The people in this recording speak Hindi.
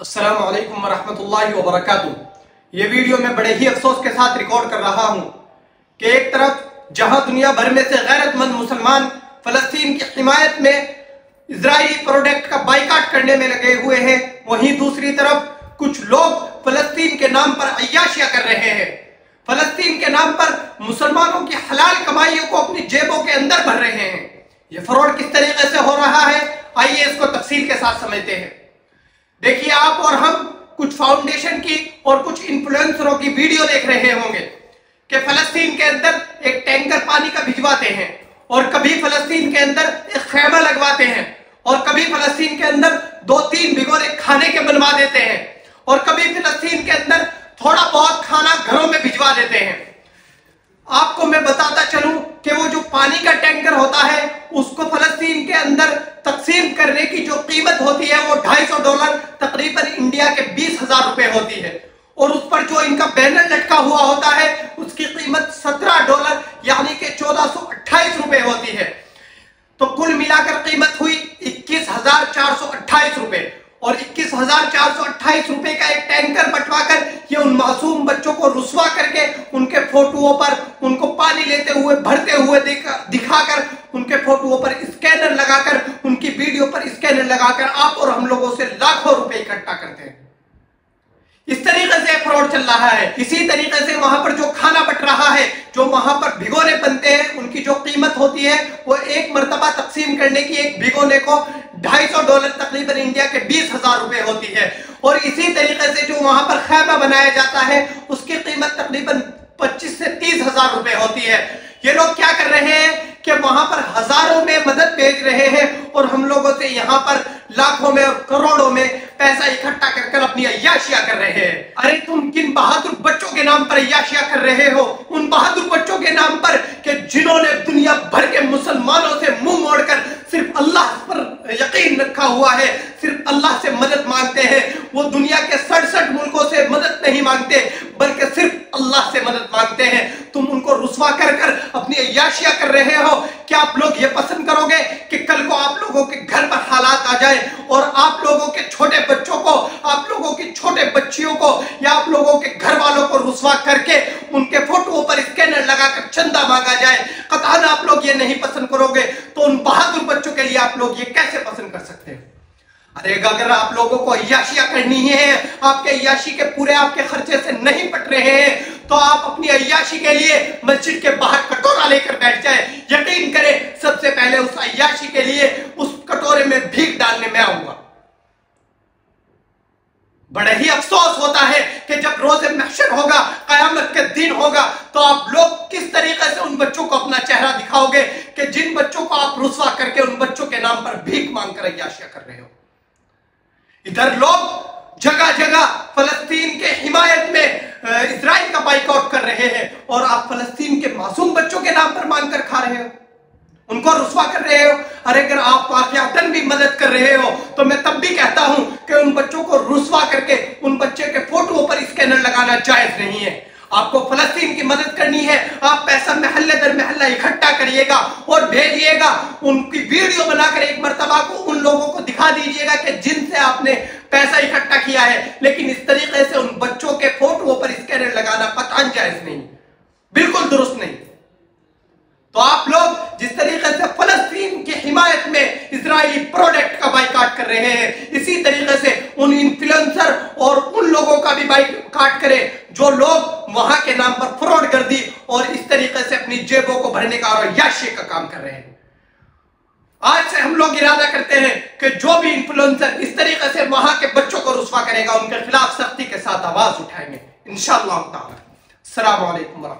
अस्सलामु अलैकुम वरहमतुल्लाहि वबरकातुहू। ये वीडियो मैं बड़े ही अफसोस के साथ रिकॉर्ड कर रहा हूँ कि एक तरफ जहां दुनिया भर में से गैरतमंद मुसलमान फलस्तीन की हिमायत में इजरायली प्रोडक्ट का बाइकाट करने में लगे हुए हैं, वहीं दूसरी तरफ कुछ लोग फलस्तीन के नाम पर अय्याशियां कर रहे हैं। फलस्तीन के नाम पर मुसलमानों की हलाल कमाइयों को अपनी जेबों के अंदर भर रहे हैं। ये फ्रॉड किस तरीके से हो रहा है, आइए इसको तफसील के साथ समझते हैं। देखिए, आप और हम कुछ फाउंडेशन की और कुछ इन्फ्लुएंसरों की वीडियो देख रहे होंगे कि फलस्तीन के अंदर एक टैंकर पानी का भिजवाते हैं, और कभी फलस्तीन के अंदर एक खैमा लगवाते हैं, और कभी फलस्तीन के अंदर 2-3 भिगोने खाने के बनवा देते हैं, और कभी फलस्तीन के अंदर थोड़ा बहुत खाना घरों में भिजवा देते हैं। आपको मैं बताता चलूं कि वो जो पानी का टैंकर होता है उसको फलस्तीन के अंदर तकसीम करने की जो कीमत होती है वो $250 तकरीबन इंडिया के 20,000 रुपए होती है, और उस पर जो इनका बैनर लटका हुआ होता है उसकी कीमत $17 यानी कि 1428 रुपए होती है। तो कुल मिलाकर कीमत हुई 21,428 रुपए, और 21,428 रुपए का एक टैंकर बंटवाकर ये उन मासूम बच्चों को रुस्वा करके उनके फोटोओं पर उनको पानी लेते हुए भरते हुए दिखाकर उनके फोटोओं पर स्कैनर लगाकर उनकी वीडियो पर स्कैनर लगाकर आप और हम लोगों से लाखों रुपए इकट्ठा करते हैं। इस तरीके से फ्रॉड चल रहा है। इसी तरीके से वहां पर जो खाना बट रहा है, जो वहां पर भिगोने बनते हैं, उनकी जो कीमत होती है वो एक मर्तबा तकसीम करने की एक भिगोने को $250 तकरीबन इंडिया के 20,000 रुपए होती है। और इसी तरीके से जो वहां पर खैमा बनाया जाता है उसकी कीमत तकरीबन 25 से 30,000 रुपए होती है। ये लोग क्या कर रहे हैं कि वहां पर हजारों में मदद भेज रहे हैं और हम लोगों से यहाँ पर लाखों में और करोड़ों में पैसा इकट्ठा कर अपनी अय्याशियां कर रहे हैं। अरे तुम किन बहादुर बच्चों के नाम पर अय्याशियां कर रहे हो? उन बहादुर बच्चों के नाम पर कि जिन्होंने दुनिया भर के मुसलमानों से मुंह मोड़कर सिर्फ अल्लाह पर यकीन रखा हुआ है, सिर्फ अल्लाह से मदद मांगते हैं। वो दुनिया के 67 मुल्कों से मदद नहीं मांगते बल्कि सिर्फ अल्लाह से मदद मांगते हैं। तुम उनको रुस्वा कर अपनी अय्याशियां कर रहे हो। क्या आप लोग ये पसंद करोगे कि कल को आप लोगों के घर पर हालात आ जाए और आप लोगों के छोटे बच्चों को, आप लोगों की छोटे बच्चियों को या आप लोगों के घर वालों को रुस्वा करके उनके फोटो पर स्कैनर लगाकर चंदा मांगा जाए? कतई आप लोग ये नहीं पसंद करोगे, तो उन बहादुर बच्चों के लिए आप लोग ये कैसे पसंद कर सकते हैं? अरे अगर आप लोगों को अय्याशियां करनी है, आपके अय्याशी के पूरे आपके खर्चे से नहीं पट रहे हैं, तो आप अपनी अय्याशी के लिए मस्जिद के बाहर कटोरा लेकर बैठ जाए। यकीन करें, सबसे पहले उस अय्याशी के लिए उस कटोरे में भीख डालने में आऊंगा। बड़ा ही अफसोस होता है कि जब रोज़े महशर होगा, कयामत के दिन होगा, तो आप लोग किस तरीके से उन बच्चों को अपना चेहरा दिखाओगे कि जिन बच्चों को आप रुस्वा करके उन बच्चों के नाम पर भीख मांगकर अय्याशियां कर रहे हो। इधर लोग जगह जगह फलस्तीन के हिमायत में इजराइल का बाइकआउट कर रहे हैं, और आप फलस्तीन के मासूम बच्चों के नाम पर मांगकर खा रहे हो, उनको रुस्वा कर रहे हो। अरे अगर आप वाकयातन भी मदद कर रहे हो तो मैं तब भी कहता हूं कि उन बच्चों को रुस्वा करके उन बच्चे के फोटो पर स्कैनर लगाना जायज नहीं है। आपको फलस्तीन की मदद करनी है, आप पैसा महल्ले दर महल्ला इकट्ठा करिएगा और भेजिएगा। उनकी वीडियो बनाकर एक मर्तबा को उन लोगों को दिखा दीजिएगा कि जिनसे आपने पैसा इकट्ठा किया है, लेकिन इस तरीके से उन बच्चों के फोटो पर स्कैनर लगाना कतई जायज नहीं, बिल्कुल दुरुस्त नहीं। तो आप लोग जिस तरीके से फलस्तीन की हिमायत में इजरायली प्रोडक्ट का बाइकाट कर रहे हैं, इसी तरीके से उन इन्फ्लुएंसर और उन लोगों का भी बाइकाट करें जो लोग वहां के नाम पर फ्रॉड गर्दी और इस तरीके से अपनी जेबों को भरने का और अय्याशी का काम कर रहे हैं। आज से हम लोग इरादा करते हैं कि जो भी इन्फ्लुएंसर इस तरीके से वहां के बच्चों को रुस्वा करेगा, उनके खिलाफ सख्ती के साथ आवाज उठाएंगे इंशाअल्लाह ताला। अस्सलाम वालेकुम।